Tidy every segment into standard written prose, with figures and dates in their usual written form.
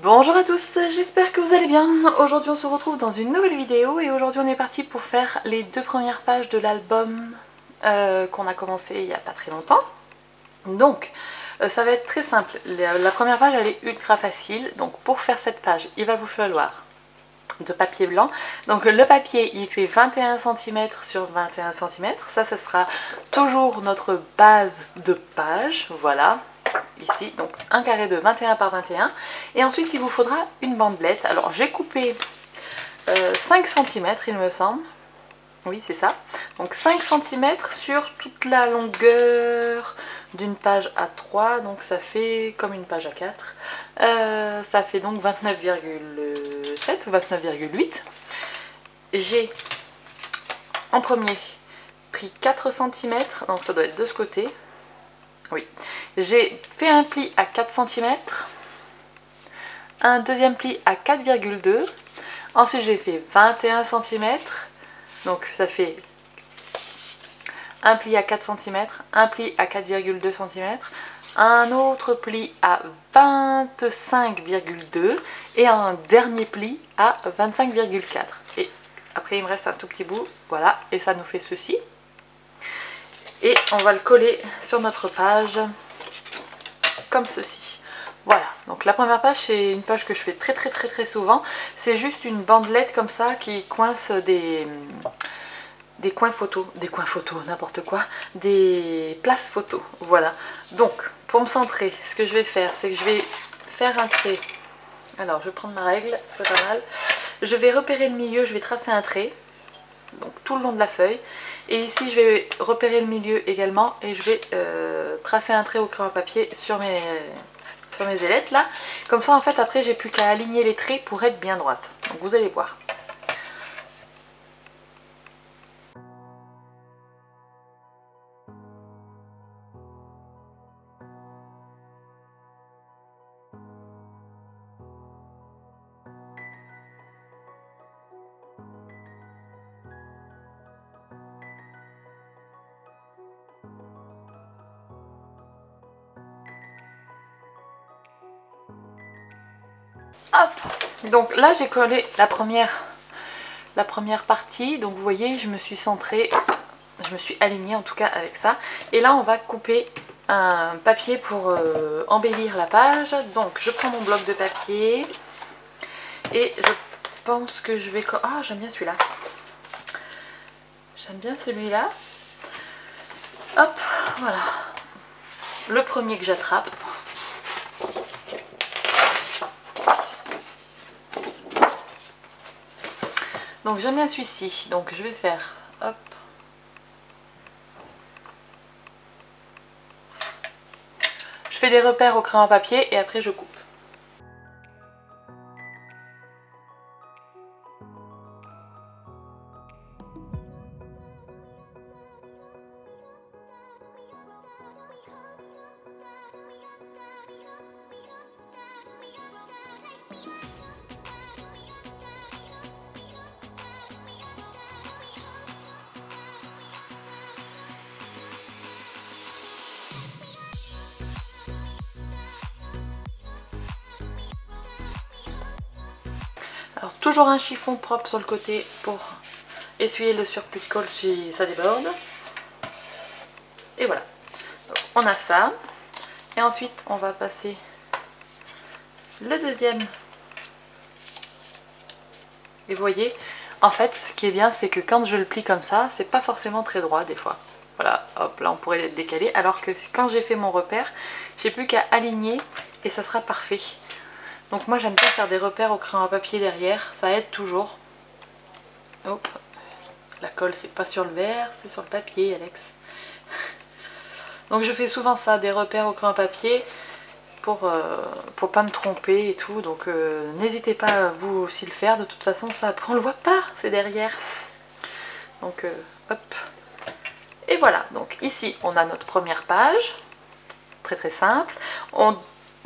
Bonjour à tous, j'espère que vous allez bien. Aujourd'hui on se retrouve dans une nouvelle vidéo et aujourd'hui on est parti pour faire les deux premières pages de l'album qu'on a commencé il n'y a pas très longtemps. Donc ça va être très simple, la première page elle est ultra facile, donc pour faire cette page il va vous falloir de papier blanc. Donc le papier il fait 21 cm sur 21 cm, ça sera toujours notre base de page, voilà. Ici, donc un carré de 21 par 21 et ensuite il vous faudra une bandelette. Alors j'ai coupé 5 cm il me semble, oui c'est ça, donc 5 cm sur toute la longueur d'une page A3, donc ça fait comme une page A4, ça fait donc 29,7 ou 29,8. J'ai en premier pris 4 cm, donc ça doit être de ce côté. Oui, j'ai fait un pli à 4 cm, un deuxième pli à 4,2, ensuite j'ai fait 21 cm, donc ça fait un pli à 4 cm, un pli à 4,2 cm, un autre pli à 25,2 et un dernier pli à 25,4. Et après il me reste un tout petit bout, voilà, et ça nous fait ceci. Et on va le coller sur notre page comme ceci. Voilà, donc la première page c'est une page que je fais très souvent. C'est juste une bandelette comme ça qui coince des coins photos, n'importe quoi, des places photos, voilà. Donc pour me centrer, ce que je vais faire, c'est que je vais faire un trait. Alors je vais prendre ma règle, c'est pas mal. Je vais repérer le milieu, je vais tracer un trait, donc tout le long de la feuille. Et ici je vais repérer le milieu également et je vais tracer un trait au crayon à papier sur mes ailettes là. Comme ça en fait après j'ai plus qu'à aligner les traits pour être bien droite. Donc vous allez voir. Hop, donc là j'ai collé la première partie, donc vous voyez je me suis centrée, je me suis alignée en tout cas avec ça. Et là on va couper un papier pour embellir la page. Donc je prends mon bloc de papier et je pense que je vais... Ah, j'aime bien celui-là. J'aime bien celui-là. Hop, voilà. Le premier que j'attrape. Donc j'aime bien celui-ci, donc je vais faire, hop, je fais des repères au crayon à papier et après je coupe. Alors toujours un chiffon propre sur le côté pour essuyer le surplus de colle si ça déborde. Et voilà, donc, on a ça. Et ensuite on va passer le deuxième. Et vous voyez, en fait ce qui est bien c'est que quand je le plie comme ça, c'est pas forcément très droit des fois. Voilà, hop, là on pourrait être décalé. Alors que quand j'ai fait mon repère, j'ai plus qu'à aligner et ça sera parfait. Donc moi j'aime bien faire des repères au crayon à papier derrière, ça aide toujours. Hop, la colle c'est pas sur le verre, c'est sur le papier Alex. Donc je fais souvent ça, des repères au crayon à papier pour pas me tromper et tout. Donc n'hésitez pas à vous aussi le faire, de toute façon ça on le voit pas, c'est derrière. Donc hop. Et voilà, donc ici on a notre première page, très simple.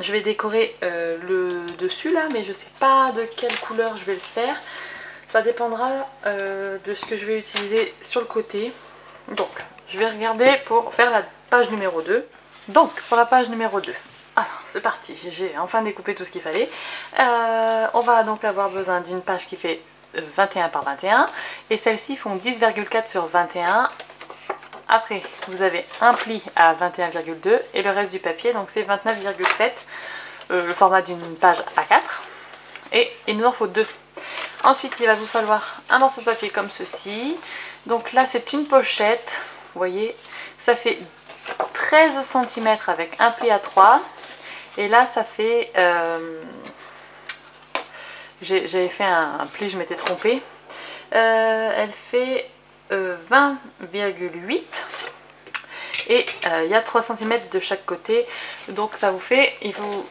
Je vais décorer le dessus là, mais je sais pas de quelle couleur je vais le faire. Ça dépendra de ce que je vais utiliser sur le côté. Donc je vais regarder pour faire la page numéro 2. Donc pour la page numéro 2, alors c'est parti, j'ai enfin découpé tout ce qu'il fallait. On va donc avoir besoin d'une page qui fait 21 par 21 et celles-ci font 10,4 sur 21. Après, vous avez un pli à 21,2 et le reste du papier, donc c'est 29,7, le format d'une page A4. Et il nous en faut 2. Ensuite, il va vous falloir un morceau de papier comme ceci. Donc là, c'est une pochette. Vous voyez, ça fait 13 cm avec un pli à 3. Et là, ça fait... j'avais fait un pli, je m'étais trompée. Elle fait 20,8. Et il y a 3 cm de chaque côté. Donc ça vous fait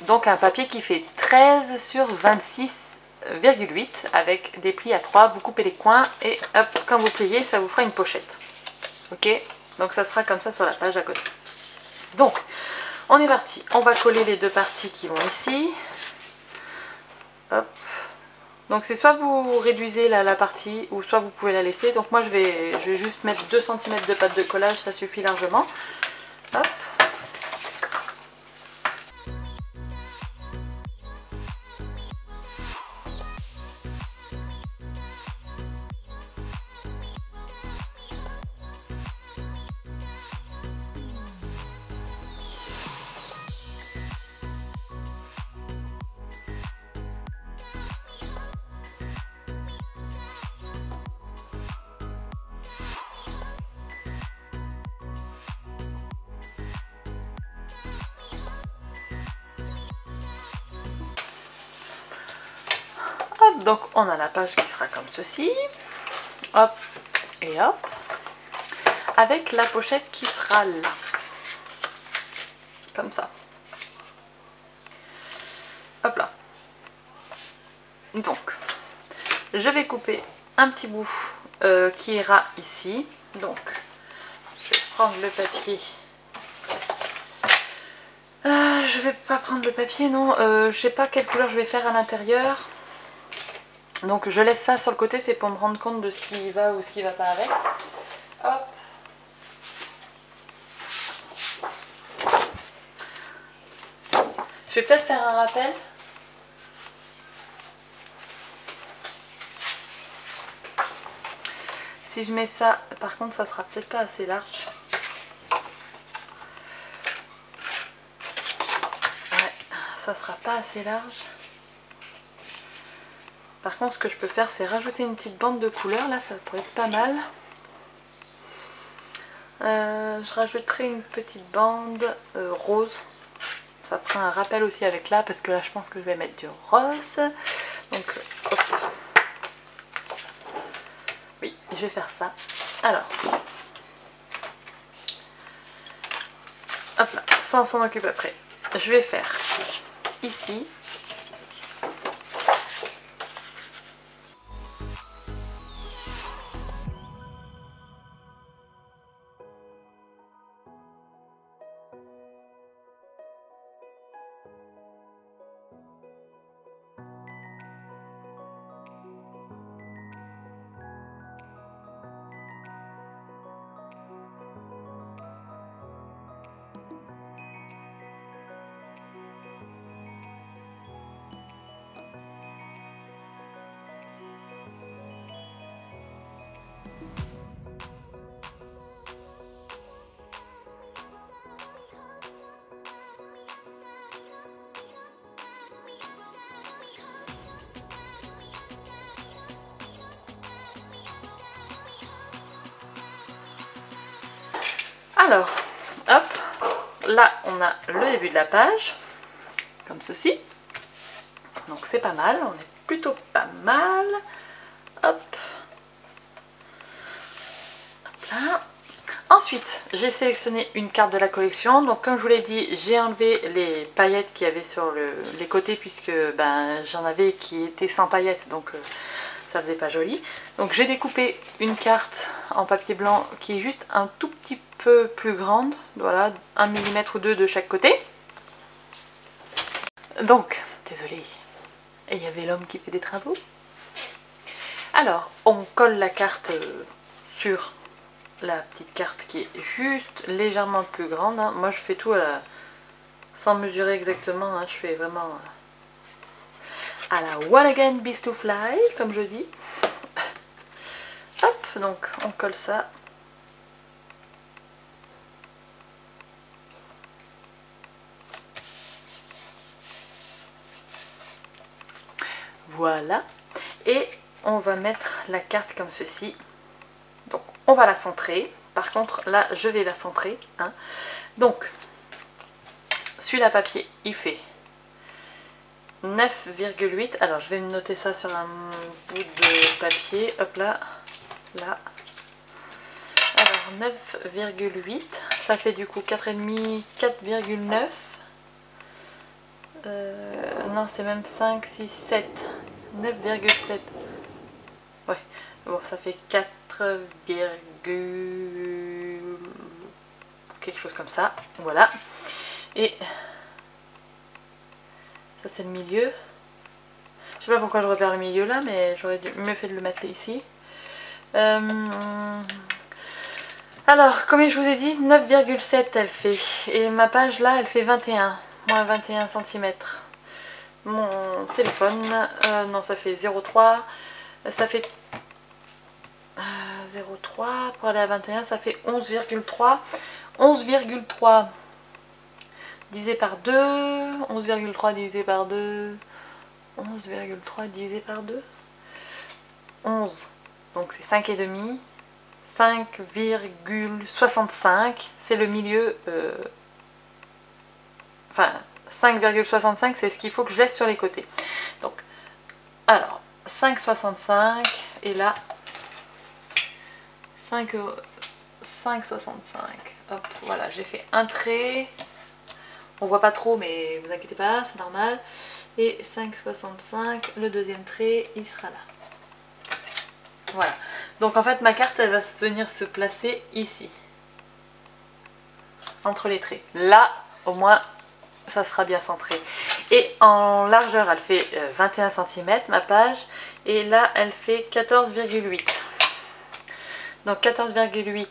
donc un papier qui fait 13 sur 26,8 avec des plis à 3. Vous coupez les coins et hop, quand vous pliez, ça vous fera une pochette. Ok, donc ça sera comme ça sur la page à côté. Donc, on est parti. On va coller les deux parties qui vont ici. Hop. Donc c'est soit vous réduisez la partie ou soit vous pouvez la laisser. Donc moi je vais juste mettre 2 cm de pâte de collage, ça suffit largement. Hop. Donc on a la page qui sera comme ceci, hop et hop, avec la pochette qui sera là, comme ça, hop là. Donc je vais couper un petit bout qui ira ici, donc je vais prendre le papier. Je vais pas prendre le papier, non, je sais pas quelle couleur je vais faire à l'intérieur. Donc je laisse ça sur le côté, c'est pour me rendre compte de ce qui va ou ce qui va pas avec. Hop. Je vais peut-être faire un rappel. Si je mets ça, par contre ça sera peut-être pas assez large. Ouais, ça sera pas assez large. Par contre, ce que je peux faire, c'est rajouter une petite bande de couleur. Là, ça pourrait être pas mal. Je rajouterai une petite bande rose. Ça fera un rappel aussi avec là, parce que là, je pense que je vais mettre du rose. Donc, hop. Oui, je vais faire ça. Alors, hop là, ça on s'en occupe après. Je vais faire ici. Alors, hop, là on a le début de la page, comme ceci. Donc c'est pas mal, on est plutôt pas mal. Hop. Hop là. Ensuite, j'ai sélectionné une carte de la collection. Donc comme je vous l'ai dit, j'ai enlevé les paillettes qu'il y avait sur les côtés puisque ben, j'en avais qui étaient sans paillettes. Donc ça faisait pas joli. Donc j'ai découpé une carte en papier blanc qui est juste un tout petit peu plus grande. Voilà, 1 mm ou 2 de chaque côté. Donc, désolée, et il y avait l'homme qui fait des travaux. Alors, on colle la carte sur la petite carte qui est juste légèrement plus grande. Hein. Moi je fais tout à la sans mesurer exactement, hein, je fais vraiment à la One Again Beast to Fly, comme je dis. Hop, donc on colle ça. Voilà. Et on va mettre la carte comme ceci. Donc on va la centrer. Par contre là je vais la centrer. Hein. Donc celui-là papier il fait 9,8. Alors je vais me noter ça sur un bout de papier. Hop là. Là. Alors 9,8. Ça fait du coup 4,5, 4,9. Non c'est même 5, 6, 7. 9,7. Ouais. Bon ça fait 4, quelque chose comme ça. Voilà. Et ça c'est le milieu. Je sais pas pourquoi je repère le milieu là, mais j'aurais mieux fait de le mettre ici. Alors, comme je vous ai dit, 9,7 elle fait. Et ma page là, elle fait 21. Moins 21 cm. Mon téléphone, non ça fait 0,3. Ça fait 0,3. Pour aller à 21, ça fait 11,3. 11,3 divisé par 2. 11,3 divisé par 2. 11,3 divisé par 2. 11. Donc c'est 5,5. 5,65. C'est le milieu. Enfin, 5,65 c'est ce qu'il faut que je laisse sur les côtés. Donc, alors, 5,65. Et là, 5,65. Hop, voilà, j'ai fait un trait. On voit pas trop, mais vous inquiétez pas, c'est normal. Et 5,65, le deuxième trait, il sera là. Voilà. Donc en fait, ma carte, elle va venir se placer ici. Entre les traits. Là, au moins, ça sera bien centré. Et en largeur, elle fait 21 cm, ma page. Et là, elle fait 14,8. Donc 14,8.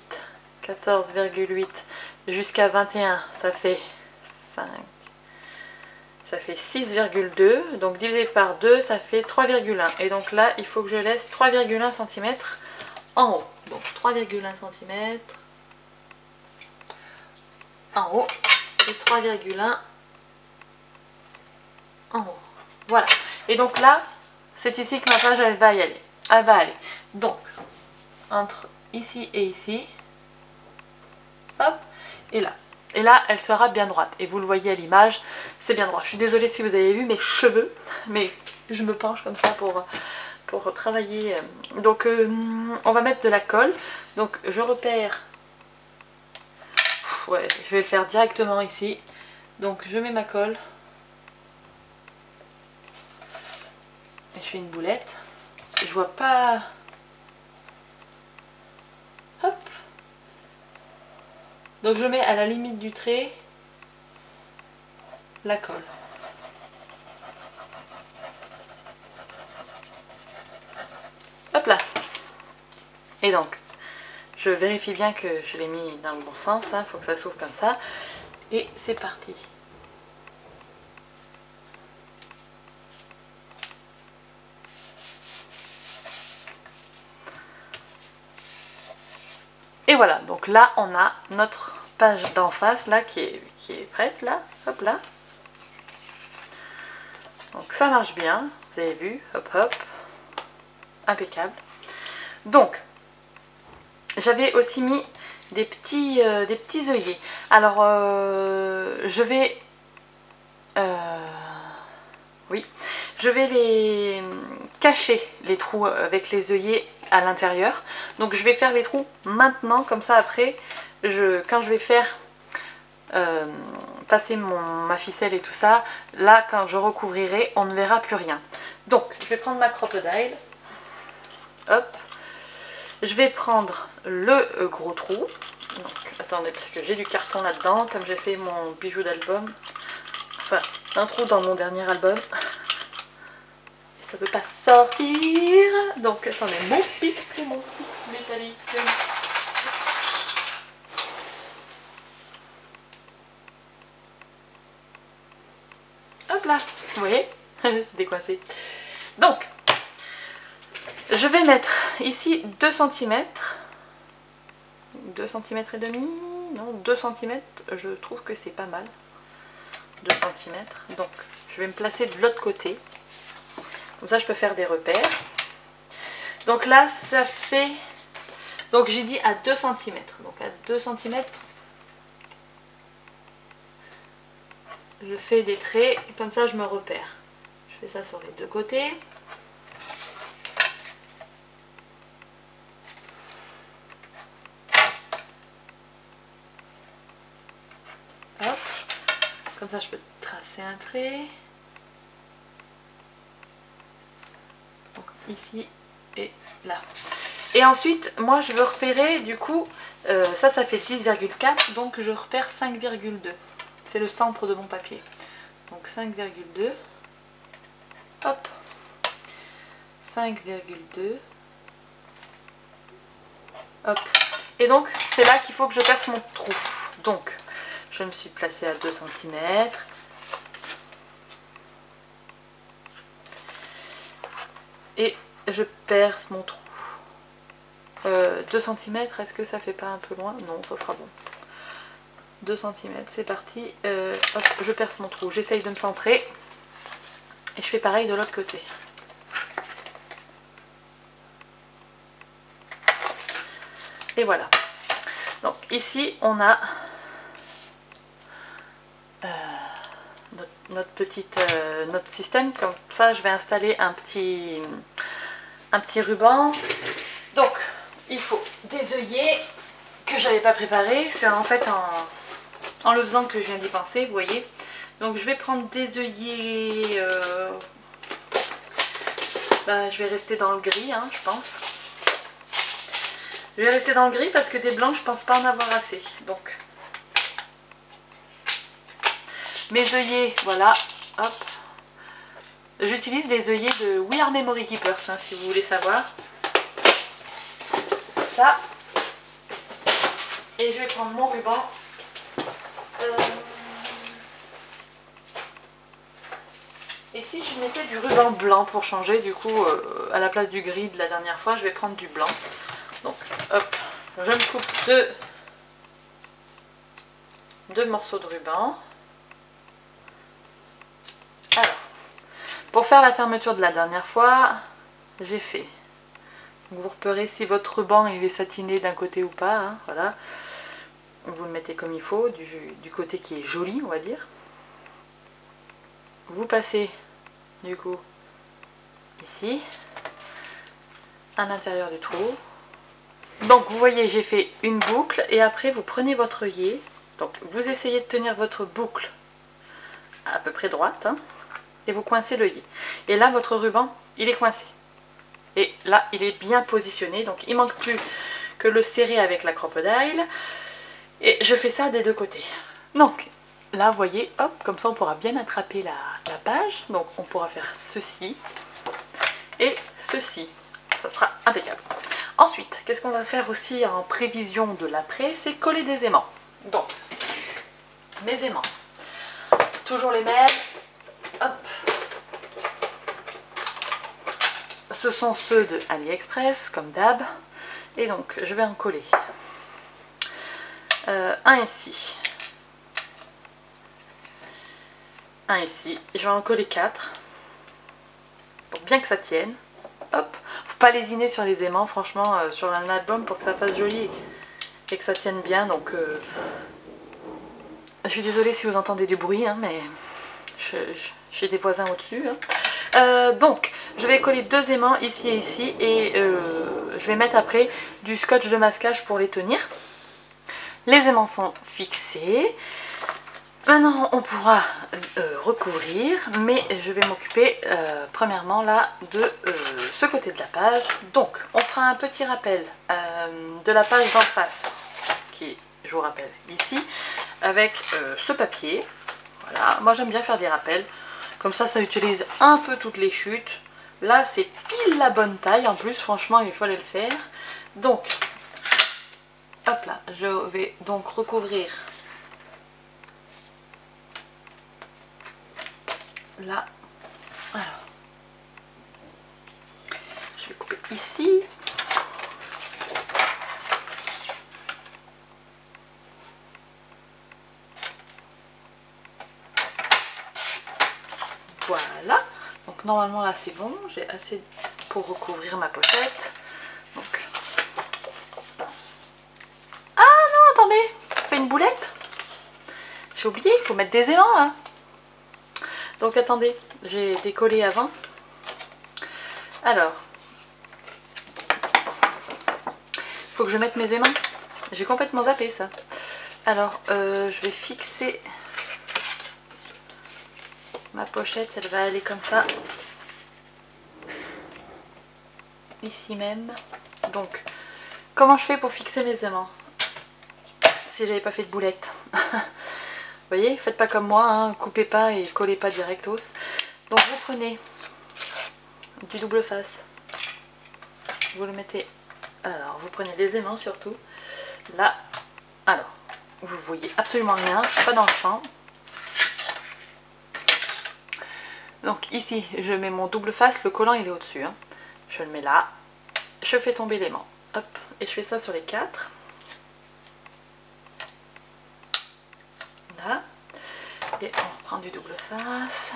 14,8 jusqu'à 21, ça fait 5. Ça fait 6,2, donc divisé par 2, ça fait 3,1. Et donc là, il faut que je laisse 3,1 cm en haut. Donc 3,1 cm en haut et 3,1 en haut. Voilà. Et donc là, c'est ici que ma page, elle va y aller. Elle va aller. Donc, entre ici et ici, hop, et là. Et là, elle sera bien droite. Et vous le voyez à l'image, c'est bien droit. Je suis désolée si vous avez vu mes cheveux, mais je me penche comme ça pour travailler. Donc, on va mettre de la colle. Donc, je repère... Ouais, je vais le faire directement ici. Donc, je mets ma colle. Et je fais une boulette. Je vois pas... Hop. Donc je mets à la limite du trait la colle. Hop là. Et donc, je vérifie bien que je l'ai mis dans le bon sens. Il faut que ça s'ouvre comme ça. Et c'est parti. Et voilà, donc là on a notre page d'en face là qui est prête là, hop là. Donc ça marche bien, vous avez vu, hop hop, impeccable. Donc, j'avais aussi mis des petits œillets. Alors, je vais... oui, je vais les cacher, les trous avec les œillets à l'intérieur. Donc je vais faire les trous maintenant, comme ça après, quand je vais faire passer ma ficelle et tout ça, là quand je recouvrirai, on ne verra plus rien. Donc je vais prendre ma crocodile, hop, je vais prendre le gros trou. Donc attendez, parce que j'ai du carton là-dedans, comme j'ai fait mon bijou d'album, enfin un trou dans mon dernier album. Ça ne peut pas sortir. Donc attendez, mon pic métallique. hop là, vous voyez, c'est décoincé. Donc, je vais mettre ici 2 cm, 2 cm et demi, non 2 cm, je trouve que c'est pas mal, 2 cm. Donc, je vais me placer de l'autre côté, comme ça je peux faire des repères. Donc là, ça fait, donc j'ai dit à 2 cm, donc à 2 cm, je fais des traits, comme ça je me repère. Je fais ça sur les deux côtés. Hop, comme ça je peux tracer un trait. Donc ici et là. Et ensuite, moi je veux repérer, du coup, ça fait 10,4, donc je repère 5,2. C'est le centre de mon papier. Donc 5,2. Hop. 5,2. Hop. Et donc, c'est là qu'il faut que je perce mon trou. Donc, je me suis placée à 2 cm. Et je perce mon trou. 2 cm, est-ce que ça fait pas un peu loin? Non, ça sera bon. 2 cm, c'est parti. Hop, je perce mon trou. J'essaye de me centrer. Et je fais pareil de l'autre côté. Et voilà. Donc ici, on a notre système. Comme ça, je vais installer un petit ruban. Donc, il faut des œillets que j'avais pas préparés. C'est en fait en le faisant que je viens d'y penser, vous voyez. Donc je vais prendre des œillets, je vais rester dans le gris, hein, je pense. Je vais rester dans le gris parce que des blancs, je pense pas en avoir assez. Donc, mes œillets, voilà, hop. J'utilise les œillets de We Are Memory Keepers, hein, si vous voulez savoir. Ça. Et je vais prendre mon ruban. Et si je mettais du ruban blanc pour changer, du coup, à la place du gris de la dernière fois, je vais prendre du blanc. Donc, hop, je me coupe deux morceaux de ruban. Alors, pour faire la fermeture de la dernière fois, j'ai fait. Donc vous repérez si votre ruban il est satiné d'un côté ou pas, hein, voilà. Vous le mettez comme il faut, du côté qui est joli, on va dire. Vous passez du coup ici à l'intérieur du trou. Donc vous voyez, j'ai fait une boucle et après vous prenez votre œillet. Donc vous essayez de tenir votre boucle à peu près droite, hein, et vous coincez l'œillet. Et là votre ruban il est coincé. Et là il est bien positionné, donc il manque plus que le serrer avec la crocodile. Et je fais ça des deux côtés. Donc là vous voyez, hop, comme ça on pourra bien attraper la page. Donc on pourra faire ceci et ceci. Ça sera impeccable. Ensuite, qu'est-ce qu'on va faire aussi en prévision de l'après? C'est coller des aimants. Donc, mes aimants. Toujours les mêmes. Hop. Ce sont ceux de AliExpress, comme d'hab. Et donc, je vais en coller. Un ici. Un ici. Je vais en coller 4. Pour bien que ça tienne. Hop. Faut pas lésiner sur les aimants, franchement, sur un album, pour que ça fasse joli et que ça tienne bien. Donc, je suis désolée si vous entendez du bruit, hein, mais j'ai des voisins au-dessus. Hein. Donc, je vais coller 2 aimants ici et ici, et je vais mettre après du scotch de masquage pour les tenir. Les aimants sont fixés. Maintenant, on pourra recouvrir, mais je vais m'occuper premièrement là de ce côté de la page. Donc, on fera un petit rappel de la page d'en face, qui est, je vous rappelle, ici, avec ce papier. Voilà, moi j'aime bien faire des rappels, comme ça, ça utilise un peu toutes les chutes. Là, c'est pile la bonne taille, en plus, franchement, il fallait le faire. Donc, hop là, je vais donc recouvrir là. Alors, je vais couper ici. Voilà, donc normalement là c'est bon, j'ai assez pour recouvrir ma pochette. Donc... Ah non, attendez, je fais une boulette. J'ai oublié, il faut mettre des aimants là. Donc attendez, j'ai décollé avant. Alors, il faut que je mette mes aimants. J'ai complètement zappé ça. Alors, je vais fixer ma pochette, elle va aller comme ça. Ici même. Donc, comment je fais pour fixer mes aimants si j'avais pas fait de boulette? Vous voyez, faites pas comme moi, hein, coupez pas et collez pas directos. Donc vous prenez du double face, vous le mettez, alors vous prenez les aimants surtout, là, alors, vous voyez absolument rien, je suis pas dans le champ. Donc ici, je mets mon double face, le collant il est au-dessus, hein. Je le mets là, je fais tomber l'aimant, hop, et je fais ça sur les 4. Là, et on reprend du double face.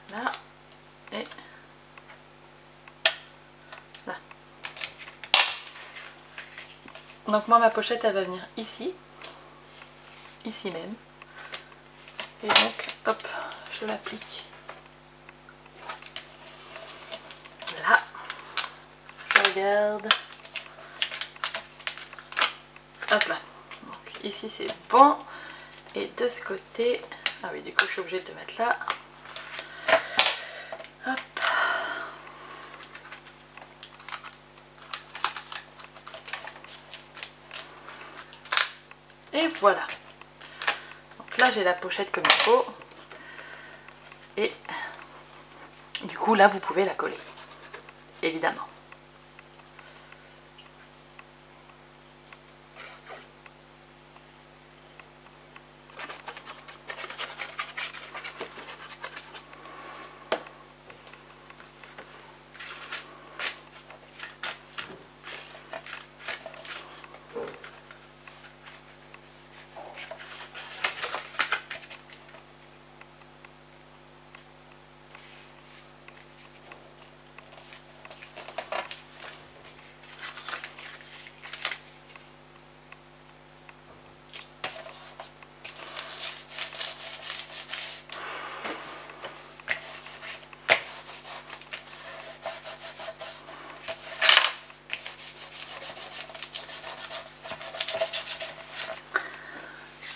Là, et là. Donc moi ma pochette elle va venir ici, ici même. Et donc hop, je l'applique. Là, je regarde. Hop là. Donc ici c'est bon. Et de ce côté, ah oui du coup je suis obligée de le mettre là. Hop. Et voilà. Donc là j'ai la pochette comme il faut. Et du coup là vous pouvez la coller. Évidemment.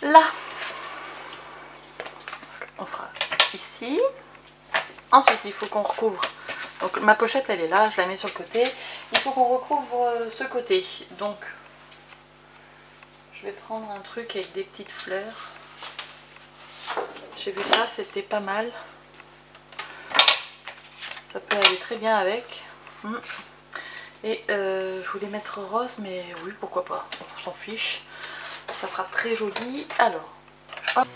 Là, on sera ici. Ensuite, il faut qu'on recouvre. Donc ma pochette, elle est là, je la mets sur le côté. Il faut qu'on recouvre ce côté. Donc, je vais prendre un truc avec des petites fleurs. J'ai vu ça, c'était pas mal. Ça peut aller très bien avec. Et je voulais mettre rose, mais oui, pourquoi pas. On s'en fiche. Ça fera très joli. Alors, hop.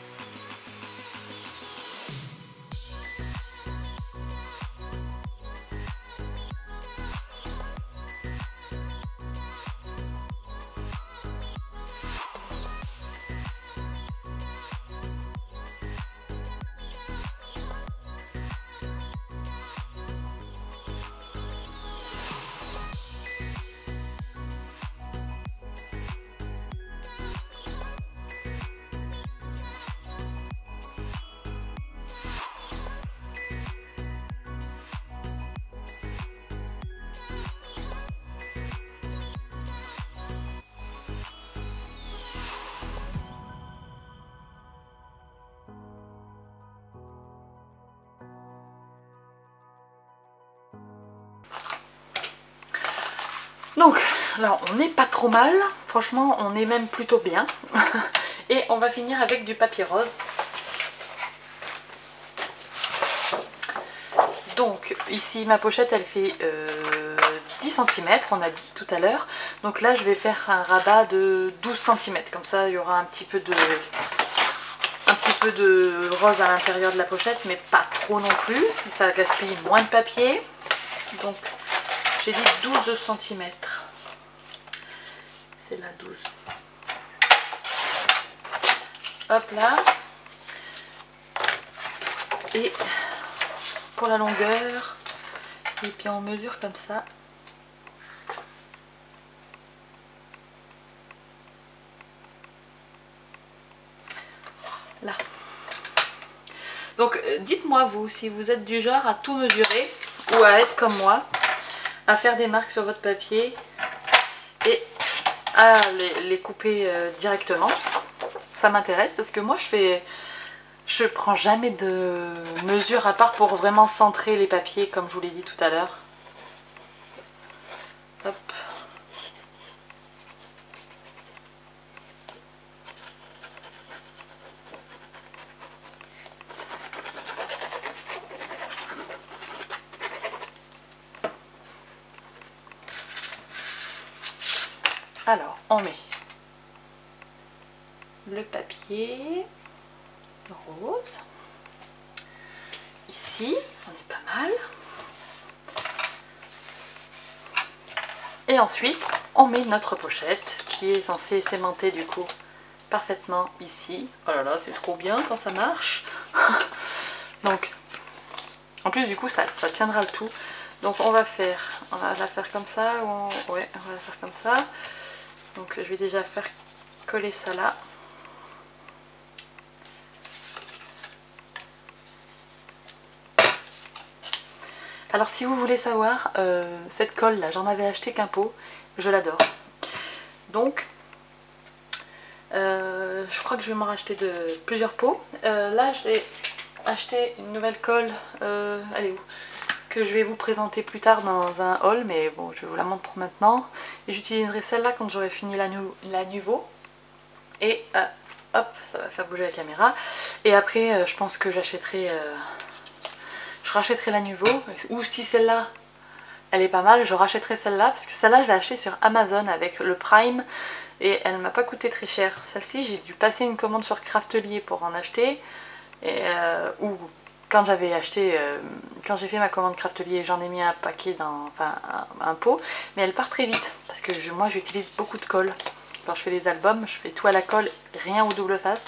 Donc là on n'est pas trop mal, franchement on est même plutôt bien. Et on va finir avec du papier rose. Donc ici ma pochette elle fait 10 cm, on a dit tout à l'heure. Donc là je vais faire un rabat de 12 cm, comme ça il y aura un petit peu de rose à l'intérieur de la pochette, mais pas trop non plus. Ça gaspille moins de papier. Donc j'ai dit 12 cm. C'est là 12. Hop là. Et pour la longueur, et puis on mesure comme ça. Là. Donc dites-moi vous si vous êtes du genre à tout mesurer ou à être comme moi, à faire des marques sur votre papier et à les couper directement. Ça m'intéresse parce que moi je prends jamais de mesure à part pour vraiment centrer les papiers comme je vous l'ai dit tout à l'heure. Hop. Alors, on met le papier rose. Ici, on est pas mal. Et ensuite, on met notre pochette qui est censée s'aimanter du coup parfaitement ici. Oh là là, c'est trop bien quand ça marche. Donc, en plus du coup, ça tiendra le tout. Donc on va la faire comme ça. Ouais, on va la faire comme ça. Donc je vais déjà faire coller ça là. Alors si vous voulez savoir, cette colle là, j'en avais acheté qu'un pot, je l'adore. Donc, je crois que je vais m'en racheter plusieurs pots. Là j'ai acheté une nouvelle colle, elle est où ? Que je vais vous présenter plus tard dans un haul, mais bon je vous la montre maintenant. Et j'utiliserai celle-là quand j'aurai fini la Nuvo. Et hop, ça va faire bouger la caméra. Et après je pense que je rachèterai la Nuvo, ou si celle-là elle est pas mal, je rachèterai celle-là, parce que celle-là je l'ai achetée sur Amazon avec le Prime et elle m'a pas coûté très cher. Celle-ci j'ai dû passer une commande sur Craftelier pour en acheter, et, ou quand j'avais acheté, quand j'ai fait ma commande Craftelier, j'en ai mis un paquet enfin un pot, mais elle part très vite, parce que moi j'utilise beaucoup de colle. Quand je fais des albums, je fais tout à la colle, rien au double face,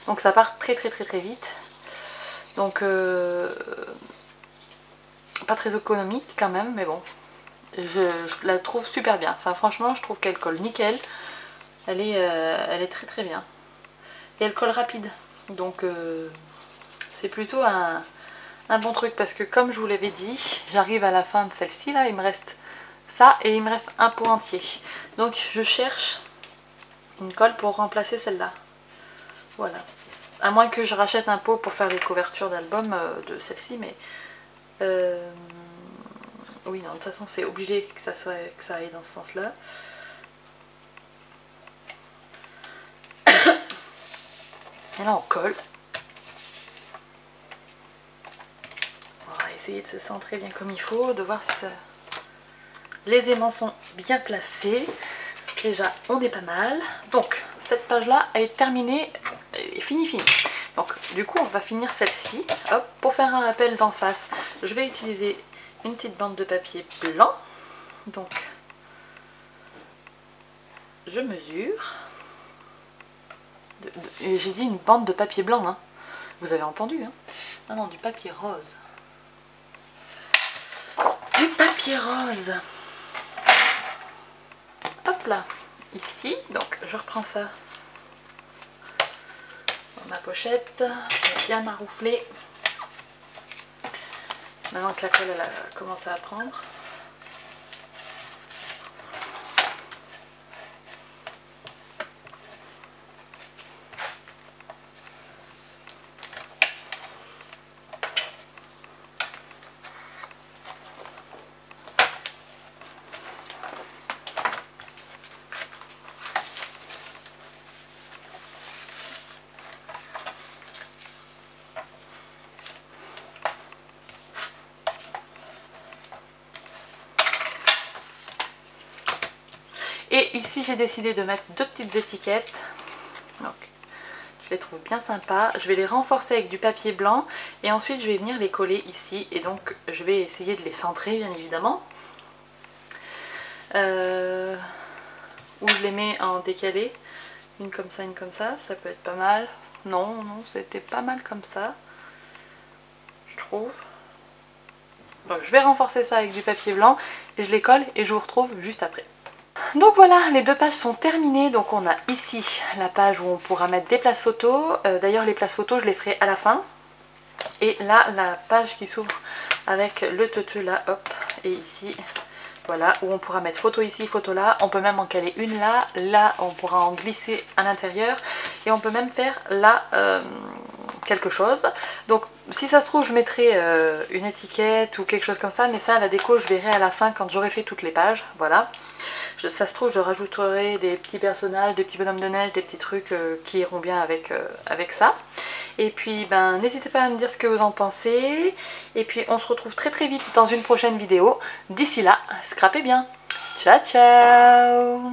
donc ça part très vite. Donc pas très économique quand même, mais bon, je la trouve super bien. Enfin franchement, je trouve qu'elle colle nickel. Elle est très bien. Et elle colle rapide. Donc c'est plutôt un bon truc, parce que comme je vous l'avais dit, j'arrive à la fin de celle-ci là, il me reste ça et il me reste un pot entier. Donc je cherche une colle pour remplacer celle-là. Voilà. À moins que je rachète un pot pour faire les couvertures d'album de celle-ci, mais oui, non, de toute façon c'est obligé que ça aille dans ce sens-là. Et là on colle. On va essayer de se centrer bien comme il faut, de voir si les aimants sont bien placés. Déjà on est pas mal. Donc cette page là elle est terminée, elle est finie. Donc du coup on va finir celle-ci. Hop, pour faire un rappel d'en face, je vais utiliser une petite bande de papier blanc. Donc je mesure. J'ai dit une bande de papier blanc, hein. Vous avez entendu, hein. Ah non, du papier rose. Du papier rose. Hop là, ici. Donc je reprends ça dans ma pochette. Je vais bien maroufler. Maintenant que la colle elle a commencé à prendre. Et ici j'ai décidé de mettre deux petites étiquettes. Donc je les trouve bien sympas. Je vais les renforcer avec du papier blanc et ensuite je vais venir les coller ici. Et donc je vais essayer de les centrer bien évidemment. Ou je les mets en décalé. Une comme ça, ça peut être pas mal. Non, c'était pas mal comme ça, je trouve. Donc je vais renforcer ça avec du papier blanc et je les colle et je vous retrouve juste après. Donc voilà, les deux pages sont terminées. Donc on a ici la page où on pourra mettre des places photos. D'ailleurs les places photos je les ferai à la fin. Et là la page qui s'ouvre avec le tutu là, hop, et ici voilà, où on pourra mettre photo ici, photo là. On peut même en caler une là, là on pourra en glisser à l'intérieur. Et on peut même faire là quelque chose. Donc si ça se trouve je mettrai une étiquette ou quelque chose comme ça. Mais ça la déco je verrai à la fin quand j'aurai fait toutes les pages, voilà. Ça se trouve je rajouterai des petits personnages, des petits bonhommes de neige, des petits trucs qui iront bien avec ça. Et puis ben n'hésitez pas à me dire ce que vous en pensez. Et puis on se retrouve très très vite dans une prochaine vidéo. D'ici là, scrapez bien. Ciao ciao.